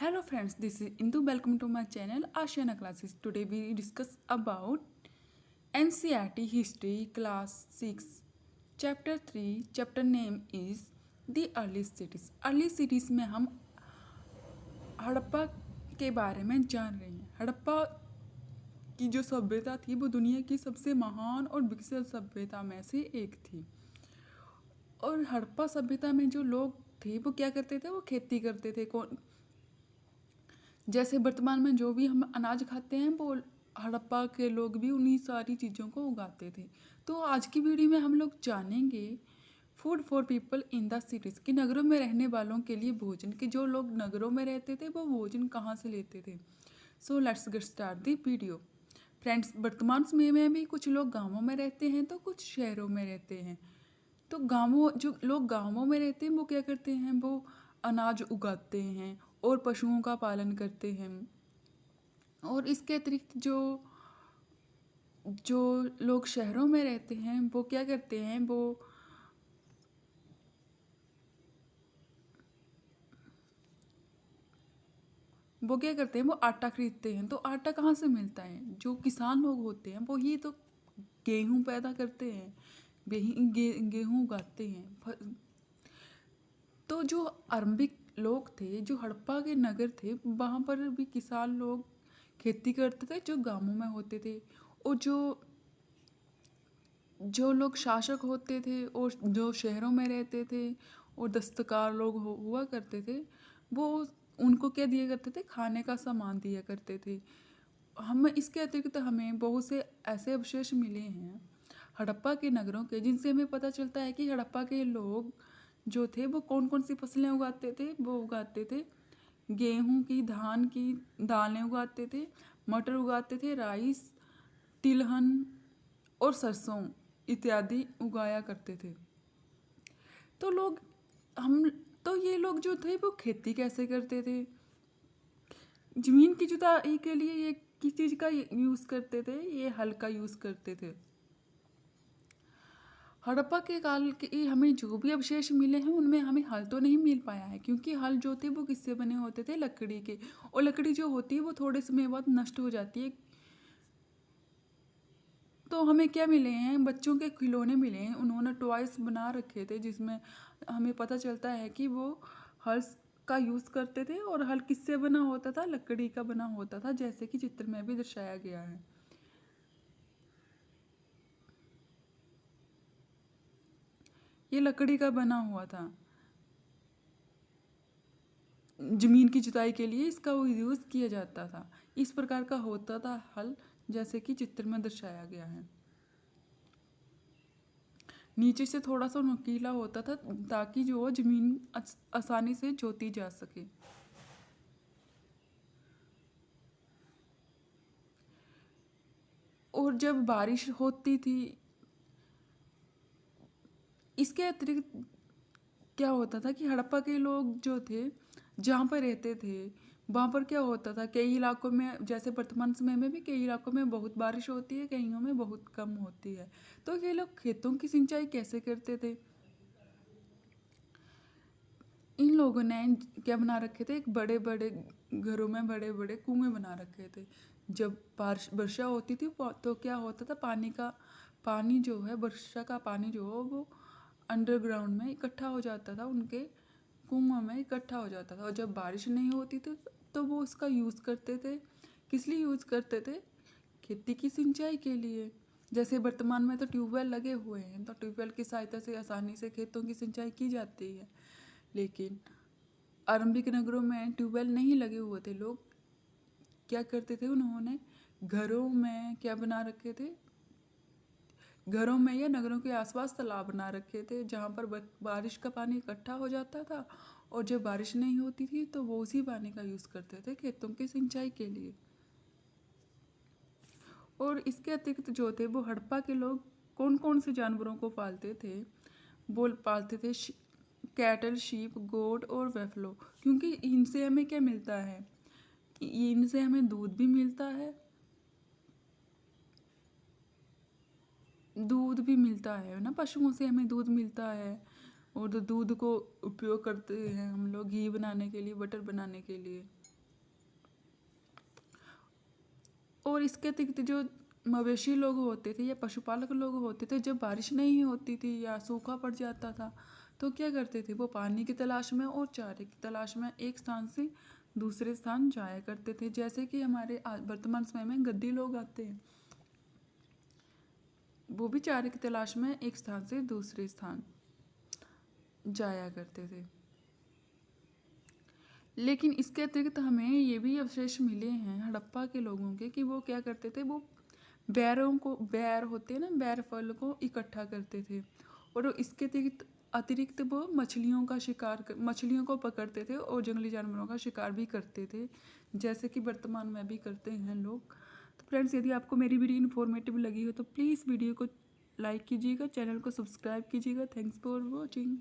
Hello friends, this is Indu. Welcome to my channel Ashiana Classes. Today we discuss about NCERT History Class 6 Chapter 3. Chapter name is The Early Cities. Early Cities में हम हड़प्पा के बारे में जान रहे हैं। हड़प्पा की जो सभ्यता थी वो दुनिया की सबसे महान और विकसित सभ्यता में से एक थी। और हड़प्पा सभ्यता में जो लोग थे वो क्या करते थे, वो खेती करते थे। कौन जैसे वर्तमान में जो भी हम अनाज खाते हैं वो हड़प्पा के लोग भी उन्हीं सारी चीज़ों को उगाते थे। तो आज की वीडियो में हम लोग जानेंगे food for people in the cities कि नगरों में रहने वालों के लिए भोजन, कि जो लोग नगरों में रहते थे वो भोजन कहाँ से लेते थे। So let's get start the video. Friends, वर्तमान समय में भी कुछ लोग गाँवों में रहते हैं तो कुछ शहरों में रहते हैं। तो जो लोग गाँवों में रहते हैं वो क्या करते हैं, वो अनाज उगाते हैं और पशुओं का पालन करते हैं। और इसके अतिरिक्त जो जो लोग शहरों में रहते हैं वो क्या करते हैं, वो क्या करते हैं, वो आटा खरीदते हैं। तो आटा कहाँ से मिलता है? जो किसान लोग होते हैं वो ही तो गेहूँ पैदा करते हैं, गेहूँ उगाते हैं। तो जो आरंभिक लोग थे, जो हड़प्पा के नगर थे, वहाँ पर भी किसान लोग खेती करते थे जो गांवों में होते थे। और जो जो लोग शासक होते थे और जो शहरों में रहते थे और दस्तकार लोग हुआ करते थे, वो उनको क्या दिया करते थे, खाने का सामान दिया करते थे। हम इसके अतिरिक्त हमें बहुत से ऐसे अवशेष मिले हैं हड़प्पा के नगरों के, जिनसे हमें पता चलता है कि हड़प्पा के लोग जो थे वो कौन कौन सी फसलें उगाते थे। वो उगाते थे गेहूं की, धान की दालें उगाते थे, मटर उगाते थे, राइस, तिलहन और सरसों इत्यादि उगाया करते थे। तो लोग हम तो ये लोग जो थे वो खेती कैसे करते थे? जमीन की जुताई के लिए ये किस चीज़ का यूज़ करते थे? ये हल का यूज़ करते थे। हड़प्पा के काल के हमें जो भी अवशेष मिले हैं उनमें हमें हल तो नहीं मिल पाया है, क्योंकि हल जो थे वो किससे बने होते थे? लकड़ी के। और लकड़ी जो होती है वो थोड़े समय बाद नष्ट हो जाती है। तो हमें क्या मिले हैं? बच्चों के खिलौने मिले हैं। उन्होंने टॉयस बना रखे थे जिसमें हमें पता चलता है कि वो हल का यूज़ करते थे। और हल किससे बना होता था? लकड़ी का बना होता था, जैसे कि चित्र में भी दर्शाया गया है। ये लकड़ी का बना हुआ था। जमीन की जुताई के लिए इसका यूज़ किया जाता था। इस प्रकार का होता था हल, जैसे कि चित्र में दर्शाया गया है। नीचे से थोड़ा सा नुकीला होता था ताकि जो जमीन आसानी से जोती जा सके। और जब बारिश होती थी, इसके अतिरिक्त क्या होता था कि हड़प्पा के लोग जो थे जहाँ पर रहते थे वहाँ पर क्या होता था, कई इलाकों में, जैसे वर्तमान समय में भी कई इलाकों में बहुत बारिश होती है, कईयों में बहुत कम होती है। तो ये लोग खेतों की सिंचाई कैसे करते थे? इन लोगों ने क्या बना रखे थे, एक बड़े बड़े घरों में बड़े बड़े कुएं बना रखे थे। जब बारिश वर्षा होती थी तो क्या होता था, पानी जो है, वर्षा का पानी जो है वो अंडरग्राउंड में इकट्ठा हो जाता था, उनके कुओं में इकट्ठा हो जाता था। और जब बारिश नहीं होती थी तो वो उसका यूज़ करते थे। किस लिए यूज़ करते थे? खेती की सिंचाई के लिए। जैसे वर्तमान में तो ट्यूबवेल लगे हुए हैं, तो ट्यूबवेल की सहायता से आसानी से खेतों की सिंचाई की जाती है। लेकिन आरंभिक नगरों में ट्यूबवेल नहीं लगे हुए थे। लोग क्या करते थे, उन्होंने घरों में क्या बना रखे थे, घरों में या नगरों के आसपास तालाब बना रखे थे, जहाँ पर बारिश का पानी इकट्ठा हो जाता था। और जब बारिश नहीं होती थी तो वो उसी पानी का यूज़ करते थे खेतों की सिंचाई के लिए। और इसके अतिरिक्त जो थे वो हड़प्पा के लोग कौन कौन से जानवरों को पालते थे? वो पालते थे कैटल, शीप, गोट और वेफलो। क्योंकि इनसे हमें क्या मिलता है? इनसे हमें दूध भी मिलता है, दूध भी मिलता है ना, पशुओं से हमें दूध मिलता है। और दूध को उपयोग करते हैं हम लोग घी बनाने के लिए, बटर बनाने के लिए। और इसके अतिरिक्त जो मवेशी लोग होते थे या पशुपालक लोग होते थे, जब बारिश नहीं होती थी या सूखा पड़ जाता था तो क्या करते थे, वो पानी की तलाश में और चारे की तलाश में एक स्थान से दूसरे स्थान जाया करते थे। जैसे कि हमारे वर्तमान समय में गद्दी लोग आते हैं, वो भी चारे की तलाश में एक स्थान से दूसरे स्थान जाया करते थे। लेकिन इसके अतिरिक्त हमें ये भी अवशेष मिले हैं हड़प्पा के लोगों के कि वो क्या करते थे, वो बैर होते हैं ना, बैर फल को इकट्ठा करते थे। और इसके अतिरिक्त वो मछलियों को पकड़ते थे और जंगली जानवरों का शिकार भी करते थे, जैसे कि वर्तमान में भी करते हैं लोग। तो फ्रेंड्स, यदि आपको मेरी वीडियो इन्फॉर्मेटिव लगी हो तो प्लीज़ वीडियो को लाइक कीजिएगा, चैनल को सब्सक्राइब कीजिएगा। Thanks for watching.